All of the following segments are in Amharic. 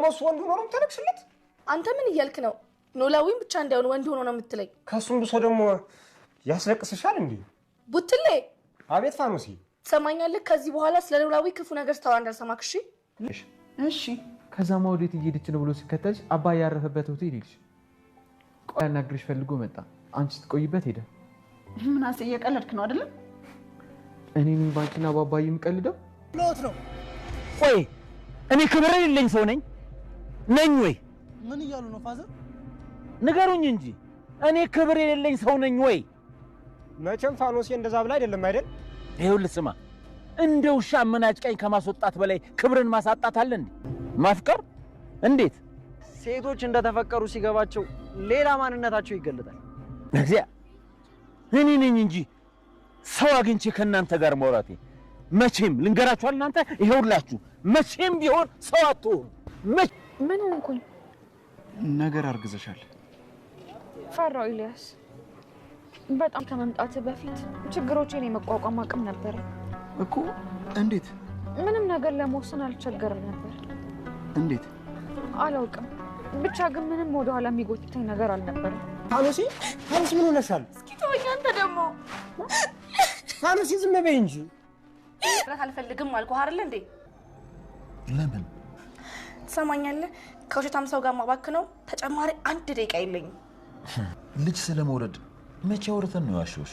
ፋኖስ ወንድ ሆኖ ነው ተነክሽለት አንተ ምን እያልክ ነው ኖላዊም ብቻ እንዳይሆን ወንድ ሆኖ ነው የምትለይ ከሱም ብሶ ደግሞ ያስለቅስሻል እንዴ ቡትሌ አቤት ፋኖሲ ሰማኛለህ ከዚህ በኋላ ስለ ኖላዊ ክፉ ነገር ስታወራ እንዳልሰማክሽ እሺ ከዛማ ወዴት እየሄድሽ ነው ብሎ ሲከተልሽ አባይ ያረፈበት ሆቴል ይልሽ ቆይ ያናግርሽ ፈልጎ መጣ አንቺ ስትቆይበት ሄደ ምን እየቀለድክ ነው አይደል እኔ ባንቺና ባባይ የምቀልደው ሎት ነው ቆይ እኔ ክብር የሌለኝ ሰው ነኝ ወይ ምን ይያሉ ነው ፋዘር ንገሩኝ እንጂ እኔ ክብር የሌለኝ ሰው ነኝ ወይ መቼም ፋኖሲ እንደዛ ብላ አይደለም አይደል ይኸውልህ ስማ እንደው ሻመናጭቀኝ ከማስወጣት በላይ ክብርን ማሳጣት አለ እንዴ ማፍቀር እንዴት ሴቶች እንደተፈቀሩ ሲገባቸው ሌላ ማንነታቸው ይገለጣል እግዚአ እኔ ነኝ እንጂ ሰው አግኝቼ ከናንተ ጋር ማውራቴ መቼም ልንገራችሁ እናንተ ይሄውላችሁ መቼም ቢሆን ሰው አትሆኑ ምን ሆንኩኝ ነገር አርግዘሻል ፈራው ኢሊያስ በጣም ከመምጣት በፊት ችግሮቼን የመቋቋም አቅም ነበር እኮ እንዴት ምንም ነገር ለመወሰን አልቸገርም ነበር እንዴት አላውቅም ብቻ ግን ምንም ወደ ኋላ የሚጎትተኝ ነገር አልነበረም ፋኖሲ ምን ሆነሻል እስኪ ተወኝ አንተ ደግሞ ፋኖሲ ዝም በይ እንጂ አልፈልግም አልኩህ አይደል እንዴ ለምን ትሰማኛለህ ከውሸታም ሰው ጋር ማባክነው ተጨማሪ 1 ደቂቃ የለኝም ልጅ ስለመውለድ መቼ አውርተን ነው ያሽውሽ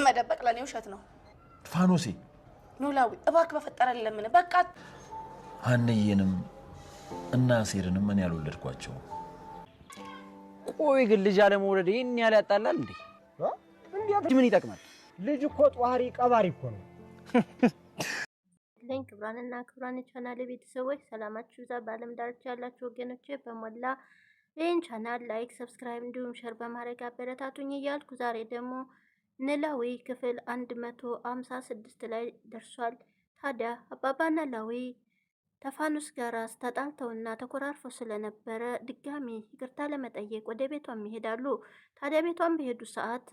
መደበቅ ለኔ ውሸት ነው ፋኖሲ ኖላዊ እባክህ በፈጠረ ለምን በቃ አንየንም እና ሴርንም ምን ያልወለድኳቸው ቆይ ግን ልጅ አለመውለድ ይሄን ያለ ያጣላል እንዴ እንዴ ምን ይጠቅማል ልጅ እኮ ጧሪ ቀባሪ እኮ ነው ክብራንና ክብራን ቻናል ቤተሰቦች ሰላማችሁ ዛ በአለም ዳርቻ ያላችሁ ወገኖቼ በመላ ይህን ቻናል ላይክ ሰብስክራይብ እንዲሁም ሼር በማድረግ አበረታቱኝ እያልኩ ዛሬ ደግሞ ኖላዊ ክፍል 156 ላይ ደርሷል። ታዲያ አባባ ኖላዊ ከፋኖስ ጋር ተጣልተውና ተኮራርፈው ስለነበረ ድጋሚ ይቅርታ ለመጠየቅ ወደ ቤቷም ይሄዳሉ። ታዲያ ቤቷም በሄዱ ሰዓት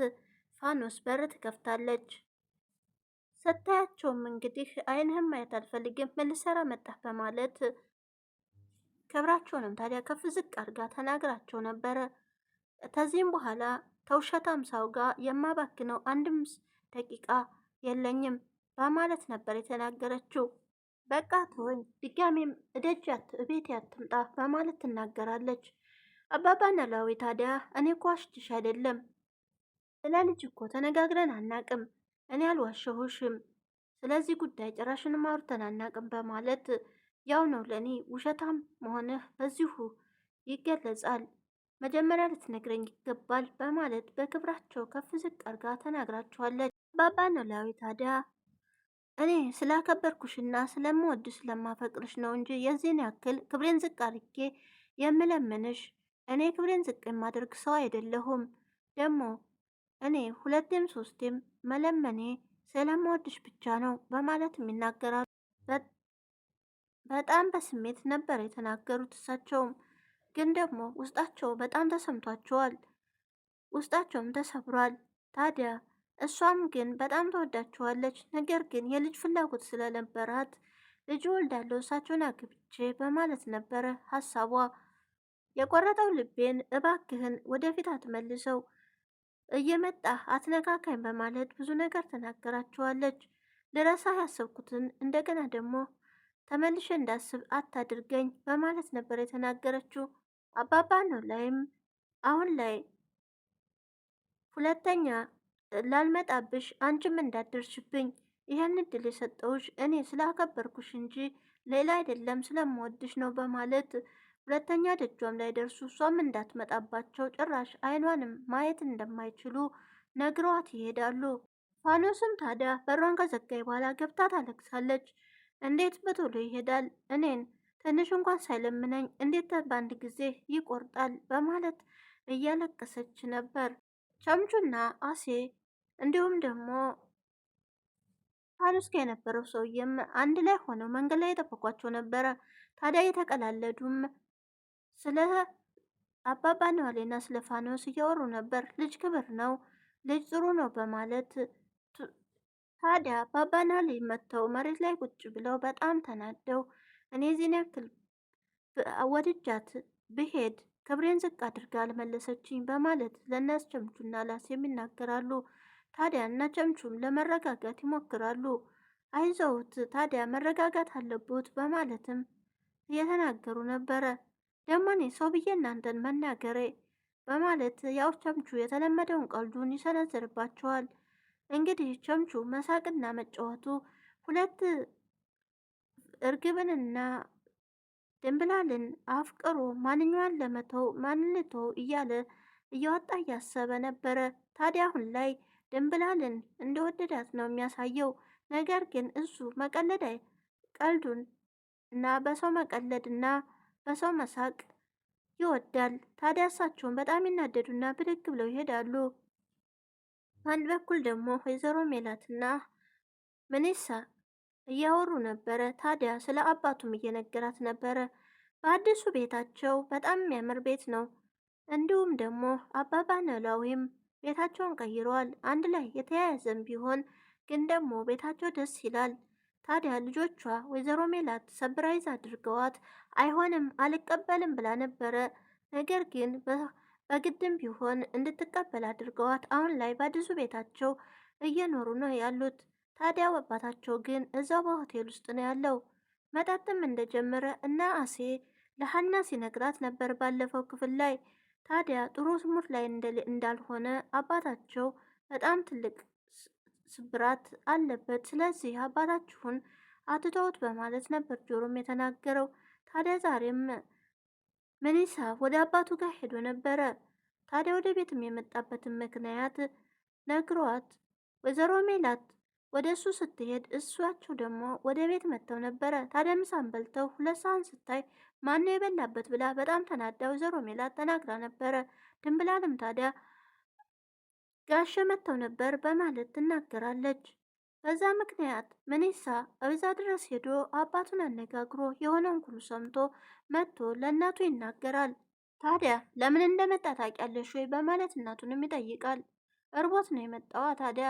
ፋኖስ በር ትከፍታለች። ስታያቸውም እንግዲህ አይንህም ማየት አልፈልግም ምን ልሰራ መጣህ በማለት ክብራቸውንም ታዲያ ከፍ ዝቅ አድርጋ ተናግራቸው ነበረ። ከዚህም በኋላ ተውሸታም ሰው ጋር የማባክነው 1 ደቂቃ የለኝም በማለት ነበር የተናገረችው። በቃ ተወኝ ድጋሜም እደጃት እቤት ያትምጣ በማለት ትናገራለች። አባባ ኖላዊ ታዲያ እኔ እኮ ዋሽቼሽ አይደለም ስለ ልጅ እኮ ተነጋግረን አናቅም እኔ አልዋሸሁሽም ስለዚህ ጉዳይ ጭራሽንም አውርተን አናቅም በማለት ያው ነው ለኔ ውሸታም መሆንህ በዚሁ ይገለጻል መጀመሪያ ልትነግረኝ ይገባል በማለት በክብራቸው ከፍ ዝቅ አድርጋ ተናግራቸዋለች። አባባ ኖላዊ ታዲያ እኔ ስላከበርኩሽና ስለምወድ ስለማፈቅርሽ ነው እንጂ የዚህን ያክል ክብሬን ዝቅ አድርጌ የምለምንሽ እኔ ክብሬን ዝቅ የማደርግ ሰው አይደለሁም ደግሞ እኔ 2ም 3ም መለመኔ ስለምወድሽ ብቻ ነው በማለት የሚናገራሉ። በጣም በስሜት ነበር የተናገሩት። እሳቸውም ግን ደግሞ ውስጣቸው በጣም ተሰምቷቸዋል ውስጣቸውም ተሰብሯል። ታዲያ እሷም ግን በጣም ተወዳቸዋለች። ነገር ግን የልጅ ፍላጎት ስለነበራት ልጅ ወልዳለሁ እሳቸውን አግብቼ በማለት ነበረ ሀሳቧ። የቆረጠው ልቤን እባክህን ወደፊት አትመልሰው እየመጣህ አትነካካኝ በማለት ብዙ ነገር ተናገራቸዋለች። ልረሳ ያሰብኩትን እንደገና ደግሞ ተመልሼ እንዳስብ አታድርገኝ በማለት ነበር የተናገረችው። አባባ ኖላዊም አሁን ላይ ሁለተኛ ላልመጣብሽ አንቺም እንዳደርሽብኝ ይሄን እድል የሰጠውሽ እኔ ስላከበርኩሽ እንጂ ሌላ አይደለም ስለምወድሽ ነው በማለት ሁለተኛ ደጇም ላይ ደርሱ እሷም እንዳትመጣባቸው ጭራሽ አይኗንም ማየት እንደማይችሉ ነግሯት ይሄዳሉ። ፋኖስም ታዲያ በሯን ከዘጋይ በኋላ ገብታ ታለቅሳለች። እንዴት በቶሎ ይሄዳል እኔን ትንሽ እንኳን ሳይለምነኝ እንዴት በአንድ ጊዜ ይቆርጣል በማለት እያለቀሰች ነበር። ቸምቹና አሴ እንዲሁም ደግሞ ፋኖስ ጋር የነበረው ሰውዬም አንድ ላይ ሆነው መንገድ ላይ የጠበቋቸው ነበረ። ታዲያ የተቀላለዱም ስለ አባባ ኖላዊና ስለ ፋኖስ እያወሩ ነበር። ልጅ ክብር ነው ልጅ ጥሩ ነው በማለት ታዲያ አባባ ኖላዊ መጥተው መሬት ላይ ቁጭ ብለው በጣም ተናደው እኔ ዚህን ያክል ወድጃት ብሄድ ክብሬን ዝቅ አድርጋ አልመለሰችኝ በማለት ለእነ ቸምቹና ላሴም ይናገራሉ። ታዲያ እነ ቸምቹም ለመረጋጋት ይሞክራሉ። አይዘውት ታዲያ መረጋጋት አለቦት በማለትም እየተናገሩ ነበረ። ደግሞ እኔ ሰው ብዬ እናንተን መናገሬ በማለት ያው ቸምቹ የተለመደውን ቀልዱን ይሰነዝርባቸዋል። እንግዲህ ቸምቹ መሳቅና መጫወቱ ሁለት እርግብንና ድንብላልን አፍቅሮ ማንኛዋን ለመተው ማንልተው እያለ እያወጣ እያሰበ ነበረ። ታዲያ አሁን ላይ ድንብላልን እንደወደዳት ነው የሚያሳየው። ነገር ግን እሱ መቀለድ ቀልዱን እና በሰው መቀለድ እና በሰው መሳቅ ይወዳል። ታዲያ እሳቸውን በጣም ይናደዱና ብድግ ብለው ይሄዳሉ። አንድ በኩል ደግሞ ወይዘሮ ሜላትና ምንሳ እያወሩ ነበረ። ታዲያ ስለ አባቱም እየነገራት ነበረ። በአዲሱ ቤታቸው በጣም የሚያምር ቤት ነው። እንዲሁም ደግሞ አባባ ኖላዊም ቤታቸውን ቀይረዋል። አንድ ላይ የተያያዘም ቢሆን ግን ደግሞ ቤታቸው ደስ ይላል። ታዲያ ልጆቿ ወይዘሮ ሜላት ሰብራይዝ አድርገዋት አይሆንም አልቀበልም ብላ ነበረ። ነገር ግን በግድም ቢሆን እንድትቀበል አድርገዋት አሁን ላይ በአዲሱ ቤታቸው እየኖሩ ነው ያሉት። ታዲያ አባታቸው ግን እዛው በሆቴል ውስጥ ነው ያለው። መጠጥም እንደጀመረ እና አሴ ለሀና ሲነግራት ነበር ባለፈው ክፍል ላይ። ታዲያ ጥሩ ሙድ ላይ እንዳልሆነ አባታቸው በጣም ትልቅ ስብራት አለበት። ስለዚህ አባታችሁን አትተውት በማለት ነበር ጆሮም የተናገረው። ታዲያ ዛሬም ምንሳ ወደ አባቱ ጋር ሄዶ ነበረ። ታዲያ ወደ ቤትም የመጣበትን ምክንያት ነግሯት ወይዘሮ ሜላት ወደ እሱ ስትሄድ እሷቸው ደግሞ ወደ ቤት መጥተው ነበረ። ታዲያ ምሳን በልተው 2 ሰዓት ስታይ ማነው የበላበት ብላ በጣም ተናዳ ወይዘሮ ሜላት ተናግራ ነበረ። ድንብላልም ታዲያ ጋሸ መጥተው ነበር በማለት ትናገራለች። በዛ ምክንያት ምንሳ እዛ ድረስ ሄዶ አባቱን አነጋግሮ የሆነውን ሁሉ ሰምቶ መጥቶ ለእናቱ ይናገራል። ታዲያ ለምን እንደመጣ ታውቂያለሽ ወይ በማለት እናቱንም ይጠይቃል። እርቦት ነው የመጣዋ። ታዲያ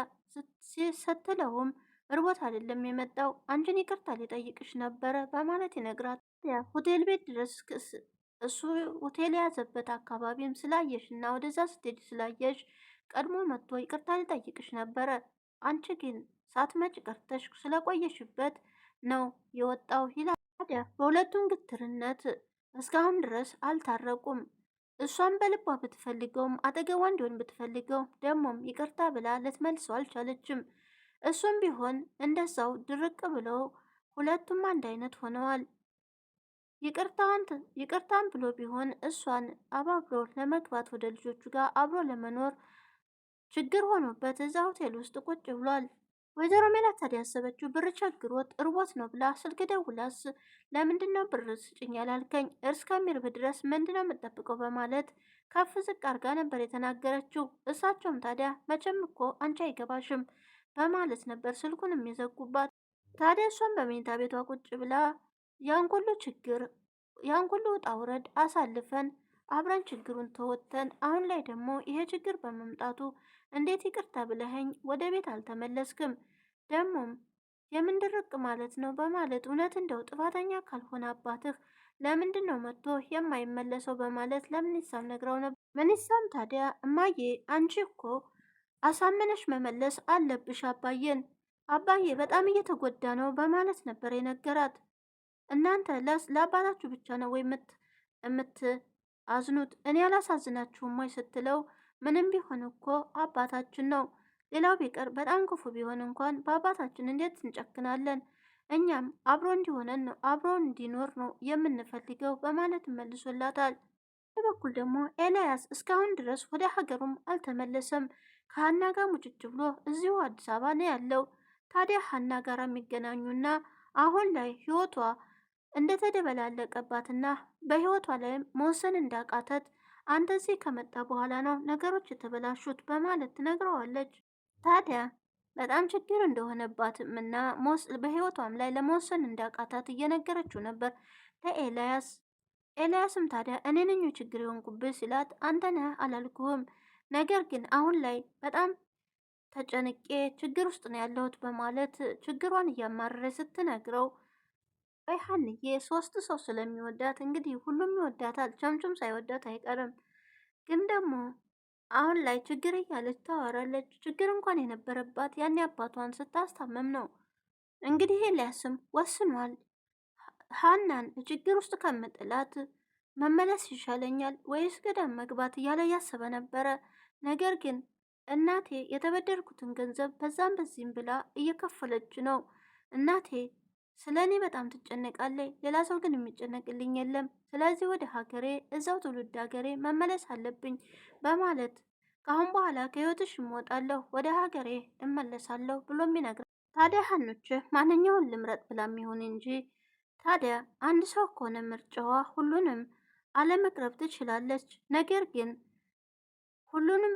ስትለውም እርቦት አይደለም የመጣው አንቺን ይቅርታ ሊጠይቅሽ ነበረ በማለት ይነግራት። ታዲያ ሆቴል ቤት ድረስ እሱ ሆቴል የያዘበት አካባቢም ስላየሽ እና ወደዛ ስትሄድ ስላየሽ ቀድሞ መጥቶ ይቅርታ ሊጠይቅሽ ነበረ። አንቺ ግን ሳትመጭ ቀርተሽ ስለቆየሽበት ነው የወጣው ይላል። ታዲያ በሁለቱም ግትርነት እስካሁን ድረስ አልታረቁም። እሷን በልቧ ብትፈልገውም አጠገቧ እንዲሆን ብትፈልገው ደግሞም ይቅርታ ብላ ልትመልሰው አልቻለችም። እሱም ቢሆን እንደዛው ድርቅ ብለው ሁለቱም አንድ አይነት ሆነዋል። ይቅርታን ብሎ ቢሆን እሷን አባብሮ ለመግባት ወደ ልጆቹ ጋር አብሮ ለመኖር ችግር ሆኖበት እዛ ሆቴል ውስጥ ቁጭ ብሏል። ወይዘሮ ሜላት ታዲያ ያሰበችው ብር ቸግሮት እርቦት ነው ብላ ስልክ ደውላስ ለምንድን ነው ብር ስጭኝ ያላልከኝ እስከሚርብ ድረስ ምንድነው የምጠብቀው በማለት ከፍ ዝቅ አርጋ ነበር የተናገረችው። እሳቸውም ታዲያ መቼም እኮ አንቺ አይገባሽም በማለት ነበር ስልኩን የሚዘጉባት። ታዲያ እሷም በመኝታ ቤቷ ቁጭ ብላ ያን ሁሉ ችግር ያን ሁሉ ውጣ ውረድ አሳልፈን አብረን ችግሩን ተወጥተን አሁን ላይ ደግሞ ይሄ ችግር በመምጣቱ እንዴት ይቅርታ ብለኸኝ ወደ ቤት አልተመለስክም? ደግሞም የምንድርቅ ማለት ነው በማለት እውነት እንደው ጥፋተኛ ካልሆነ አባትህ ለምንድን ነው መጥቶ የማይመለሰው በማለት ለምንሳም ነግረው ነበር። ምንሳም ታዲያ እማዬ አንቺ እኮ አሳምነሽ መመለስ አለብሽ አባዬን፣ አባዬ በጣም እየተጎዳ ነው በማለት ነበር የነገራት። እናንተ ለአባታችሁ ብቻ ነው ወይ አዝኑት እኔ አላሳዝናችሁም ወይ ስትለው ምንም ቢሆን እኮ አባታችን ነው። ሌላው ቢቀር በጣም ክፉ ቢሆን እንኳን በአባታችን እንዴት እንጨክናለን? እኛም አብሮ እንዲሆነን ነው አብሮ እንዲኖር ነው የምንፈልገው በማለት መልሶላታል። በበኩል ደግሞ ኤልያስ እስካሁን ድረስ ወደ ሀገሩም አልተመለሰም። ከሀና ጋር ሙጭጭ ብሎ እዚሁ አዲስ አበባ ነው ያለው። ታዲያ ሀና ጋር የሚገናኙና አሁን ላይ ህይወቷ እንደተደበላለቀባትና በህይወቷ ላይም መወሰን እንዳቃተት አንተ እዚህ ከመጣ በኋላ ነው ነገሮች የተበላሹት በማለት ትነግረዋለች። ታዲያ በጣም ችግር እንደሆነባትም እና በህይወቷም ላይ ለመወሰን እንዳቃታት እየነገረችው ነበር ለኤልያስ። ኤልያስም ታዲያ እኔ ነኝ ችግር የሆንኩብህ ሲላት አንተ ነህ አላልኩህም፣ ነገር ግን አሁን ላይ በጣም ተጨንቄ ችግር ውስጥ ነው ያለሁት በማለት ችግሯን እያማረረ ስትነግረው ቆይ ሀንዬ 3 ሰው ስለሚወዳት እንግዲህ ሁሉም ይወዳታል፣ ቸምቹም ሳይወዳት አይቀርም። ግን ደግሞ አሁን ላይ ችግር እያለች ታወራለች። ችግር እንኳን የነበረባት ያኔ አባቷን ስታስታመም ነው። እንግዲህ ኤልያስም ወስኗል። ሀናን ችግር ውስጥ ከምጥላት መመለስ ይሻለኛል ወይስ ገዳም መግባት እያለ እያሰበ ነበረ። ነገር ግን እናቴ የተበደርኩትን ገንዘብ በዛም በዚህም ብላ እየከፈለች ነው። እናቴ ስለ እኔ በጣም ትጨነቃለች፣ ሌላ ሰው ግን የሚጨነቅልኝ የለም። ስለዚህ ወደ ሀገሬ እዛው ትውልድ ሀገሬ መመለስ አለብኝ በማለት ከአሁን በኋላ ከህይወትሽ እወጣለሁ፣ ወደ ሀገሬ እመለሳለሁ ብሎም ይነግራል። ታዲያ ሀኖች ማንኛውን ልምረጥ ብላ የሚሆን እንጂ ታዲያ አንድ ሰው ከሆነ ምርጫዋ ሁሉንም አለመቅረብ ትችላለች። ነገር ግን ሁሉንም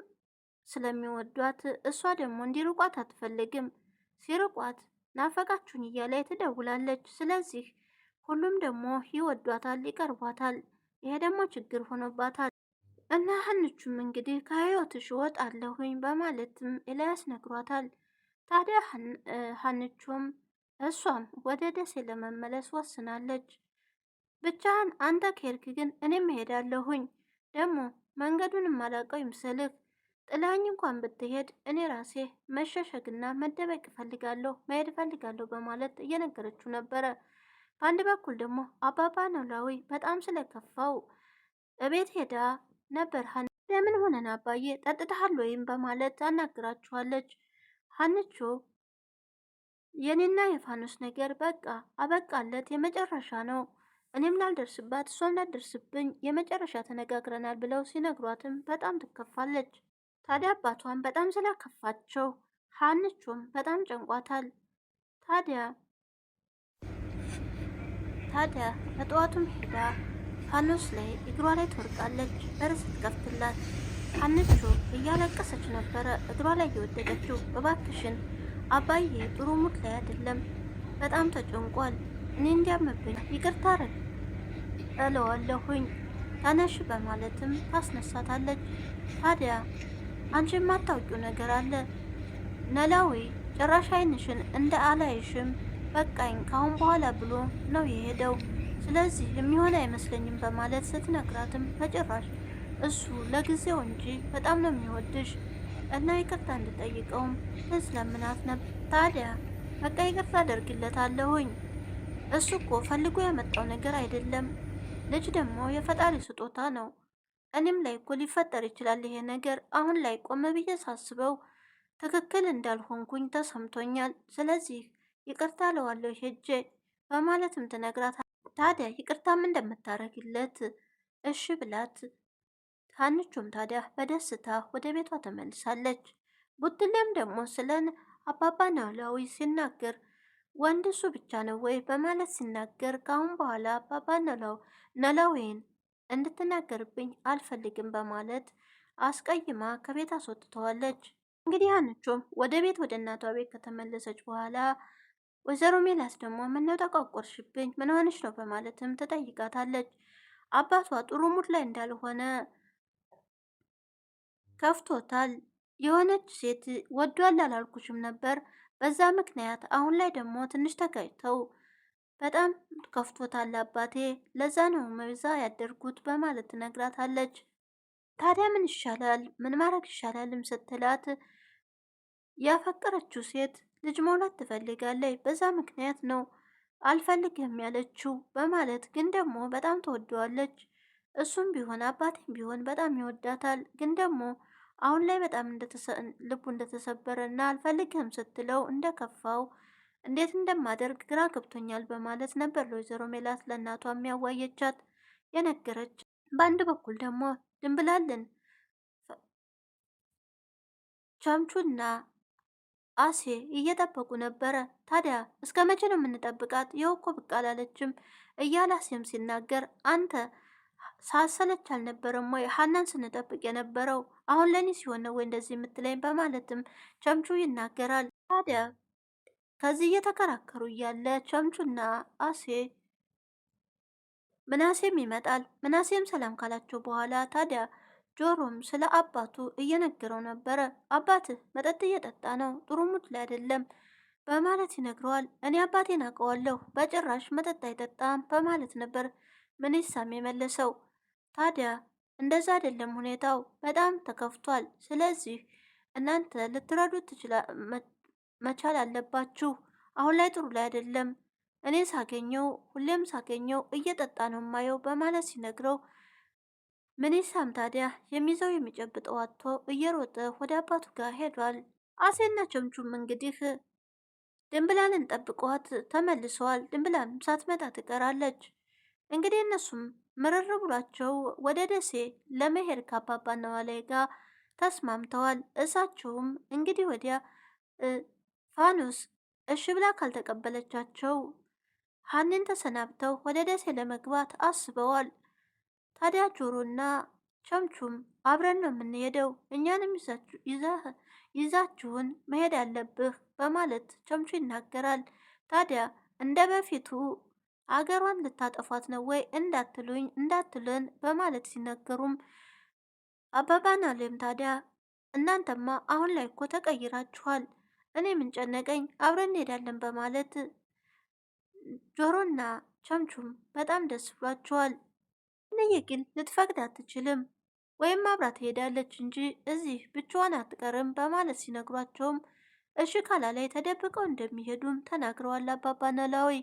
ስለሚወዷት እሷ ደግሞ እንዲርቋት አትፈልግም። ሲርቋት ናፈቃችሁን እያለ ትደውላለች። ስለዚህ ሁሉም ደግሞ ይወዷታል፣ ይቀርቧታል። ይሄ ደግሞ ችግር ሆኖባታል እና ሀንቹም እንግዲህ ከህይወትሽ እወጣለሁኝ በማለትም ኤልያስ ነግሯታል። ታዲያ ሀንቹም እሷም ወደ ደሴ ለመመለስ ወስናለች። ብቻህን አንተ ከሄድክ ግን እኔም እሄዳለሁኝ፣ ደግሞ መንገዱንም አላውቀው ይምሰልህ፣ ጥላኝ እንኳን ብትሄድ እኔ ራሴ መሸሸግና መደበቅ እፈልጋለሁ፣ መሄድ እፈልጋለሁ በማለት እየነገረችው ነበረ። በአንድ በኩል ደግሞ አባባ ኖላዊ በጣም ስለከፋው እቤት ሄዳ ነበር። ለምን ሆነን አባዬ ጠጥተሃል ወይም በማለት አናግራችኋለች። ሀንቾ የኔና የፋኖስ ነገር በቃ አበቃለት፣ የመጨረሻ ነው፣ እኔም ላልደርስባት እሷም ላልደርስብኝ የመጨረሻ ተነጋግረናል ብለው ሲነግሯትም በጣም ትከፋለች። ታዲያ አባቷን በጣም ስላከፋቸው ሀንቾም በጣም ጨንቋታል። ታዲያ በጠዋቱም ሄዳ ፋኖስ ላይ እግሯ ላይ ትወርቃለች። በር ስትከፍትላት ሀንቾ እያለቀሰች ነበረ እግሯ ላይ እየወደቀችው። እባክሽን አባዬ ጥሩ ሙድ ላይ አይደለም፣ በጣም ተጨንቋል፣ እኔ እንዲያመብኝ ይቅርታ እለዋለሁኝ፣ ተነሽ በማለትም ታስነሳታለች። ታዲያ አንቺ የማታውቂው ነገር አለ ኖላዊ፣ ጭራሽ አይንሽን እንደ አላይሽም፣ በቃኝ ካሁን በኋላ ብሎ ነው የሄደው። ስለዚህ የሚሆን አይመስለኝም በማለት ስትነግራትም በጭራሽ እሱ ለጊዜው እንጂ በጣም ነው የሚወድሽ እና ይቅርታ እንድጠይቀውም ለምናት ነበር። ታዲያ በቃ ይቅርታ አደርግለታለሁኝ፣ እሱ እኮ ፈልጎ ያመጣው ነገር አይደለም፣ ልጅ ደግሞ የፈጣሪ ስጦታ ነው። እኔም ላይ እኮ ሊፈጠር ይችላል ይሄ ነገር። አሁን ላይ ቆመ ብዬ ሳስበው ትክክል እንዳልሆንኩኝ ተሰምቶኛል። ስለዚህ ይቅርታ እለዋለሁ ሄጄ በማለትም ትነግራት። ታዲያ ይቅርታም እንደምታረግለት እሺ ብላት ሀንቾም ታዲያ በደስታ ወደ ቤቷ ተመልሳለች። ቡትሌም ደግሞ ስለ አባባ ኖላዊ ሲናገር ወንድ እሱ ብቻ ነው ወይ በማለት ሲናገር ከአሁን በኋላ አባባ ኖላዊን እንድትናገርብኝ አልፈልግም በማለት አስቀይማ ከቤት አስወጥተዋለች። እንግዲህ ሀንቾም ወደ ቤት ወደ እናቷ ቤት ከተመለሰች በኋላ ወይዘሮ ሜላስ ደግሞ ምነው ተቋቆርሽብኝ፣ ምን ሆንሽ ነው በማለትም ትጠይቃታለች። አባቷ ጥሩ ሙድ ላይ እንዳልሆነ ከፍቶታል። የሆነች ሴት ወዷል አላልኩሽም ነበር? በዛ ምክንያት አሁን ላይ ደግሞ ትንሽ ተጋጭተው በጣም ከፍቶታል አባቴ፣ ለዛ ነው መብዛ ያደርጉት በማለት ትነግራታለች። ታዲያ ምን ይሻላል፣ ምን ማድረግ ይሻላልም ስትላት ያፈቀረችው ሴት ልጅ መውለድ ትፈልጋለች። በዛ ምክንያት ነው አልፈልግም ያለችው በማለት ግን ደግሞ በጣም ትወደዋለች። እሱም ቢሆን አባቴም ቢሆን በጣም ይወዳታል። ግን ደግሞ አሁን ላይ በጣም ልቡ እንደተሰበረ እና አልፈልግም ስትለው እንደከፋው እንዴት እንደማደርግ ግራ ገብቶኛል በማለት ነበር ለወይዘሮ ሜላት ለእናቷ የሚያዋየቻት የነገረች። በአንድ በኩል ደግሞ ድንብላልን ቸምቹና አሴ እየጠበቁ ነበረ። ታዲያ እስከ መቼ ነው የምንጠብቃት? ይኸው እኮ ብቅ አላለችም እያለ አሴም ሲናገር አንተ ሳሰለች አልነበረም ወይ ሀናን ስንጠብቅ የነበረው? አሁን ለእኔ ሲሆን ነው ወይ እንደዚህ የምትለኝ? በማለትም ቸምቹ ይናገራል። ታዲያ ከዚህ እየተከራከሩ እያለ ቸምቹና አሴ ምናሴም ይመጣል። ምናሴም ሰላም ካላቸው በኋላ ታዲያ ጆሮም ስለ አባቱ እየነገረው ነበረ። አባትህ መጠጥ እየጠጣ ነው፣ ጥሩ ሙድ ላይ አይደለም በማለት ይነግረዋል። እኔ አባቴን አውቀዋለሁ፣ በጭራሽ መጠጥ አይጠጣም በማለት ነበር ምንሳም የመለሰው። ታዲያ እንደዛ አይደለም ሁኔታው፣ በጣም ተከፍቷል። ስለዚህ እናንተ ልትረዱት መቻል አለባችሁ። አሁን ላይ ጥሩ ላይ አይደለም። እኔ ሳገኘው ሁሌም ሳገኘው እየጠጣ ነው ማየው በማለት ሲነግረው ምንሳም ታዲያ የሚይዘው የሚጨብጠው አጥቶ እየሮጠ ወደ አባቱ ጋር ሄዷል። አሴና ቸምቹም እንግዲህ ድንብላልን ጠብቋት ተመልሰዋል። ድንብላልም ሳትመጣ ትቀራለች። እንግዲህ እነሱም ምርር ብሏቸው ወደ ደሴ ለመሄድ ከአባባ ኖላዊ ጋር ተስማምተዋል። እሳቸውም እንግዲህ ወዲያ ፋኖስ እሺ ብላ ካልተቀበለቻቸው ሀኒን ተሰናብተው ወደ ደሴ ለመግባት አስበዋል። ታዲያ ጆሮና ቸምቹም አብረን ነው የምንሄደው፣ እኛንም ይዛችሁን መሄድ አለብህ በማለት ቸምቹ ይናገራል። ታዲያ እንደ በፊቱ አገሯን ልታጠፏት ነው ወይ እንዳትሉን በማለት ሲነገሩም አባባ ኖላዊም ታዲያ እናንተማ አሁን ላይ እኮ ተቀይራችኋል፣ እኔ ምን ጨነቀኝ፣ አብረን እንሄዳለን በማለት ጆሮና ቸምቹም በጣም ደስ ብሏቸዋል። እነዬ ግን ልትፈቅድ አትችልም፣ ወይም አብራ ትሄዳለች እንጂ እዚህ ብቻዋን አትቀርም በማለት ሲነግሯቸውም እሺ ካላላይ ተደብቀው እንደሚሄዱም ተናግረዋል አባባ ኖላዊ።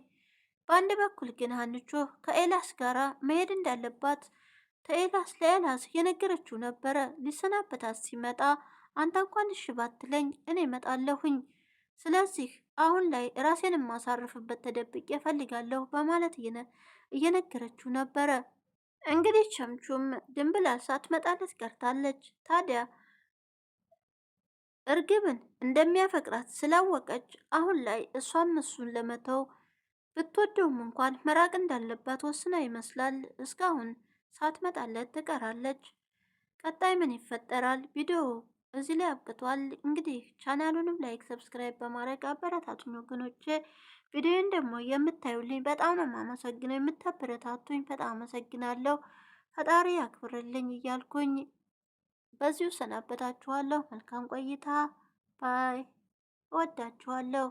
በአንድ በኩል ግን ሀንቾ ከኤላስ ጋር መሄድ እንዳለባት ለኤላስ የነገረችው ነበረ። ሊሰናበታት ሲመጣ አንተ እንኳን እሺ ባትለኝ እኔ እመጣለሁኝ፣ ስለዚህ አሁን ላይ ራሴን የማሳርፍበት ተደብቄ እፈልጋለሁ በማለት እየነገረችው ነበረ። እንግዲህ ቸምቹም ድንብላል ሳትመጣለት ቀርታለች። ታዲያ እርግብን እንደሚያፈቅራት ስላወቀች አሁን ላይ እሷም እሱን ለመተው ብትወደውም እንኳን መራቅ እንዳለባት ወስና ይመስላል እስካሁን ሳትመጣለት ትቀራለች። ቀጣይ ምን ይፈጠራል? ቪዲዮ እዚህ ላይ አብቅቷል። እንግዲህ ቻናሉንም ላይክ፣ ሰብስክራይብ በማድረግ አበረታቱኝ ወገኖቼ። ቪዲዮን ደግሞ የምታዩልኝ በጣም ነው የማመሰግነው። የምታበረታቱኝ በጣም አመሰግናለሁ። ፈጣሪ ያክብርልኝ እያልኩኝ በዚሁ ሰናበታችኋለሁ። መልካም ቆይታ ባይ። እወዳችኋለሁ።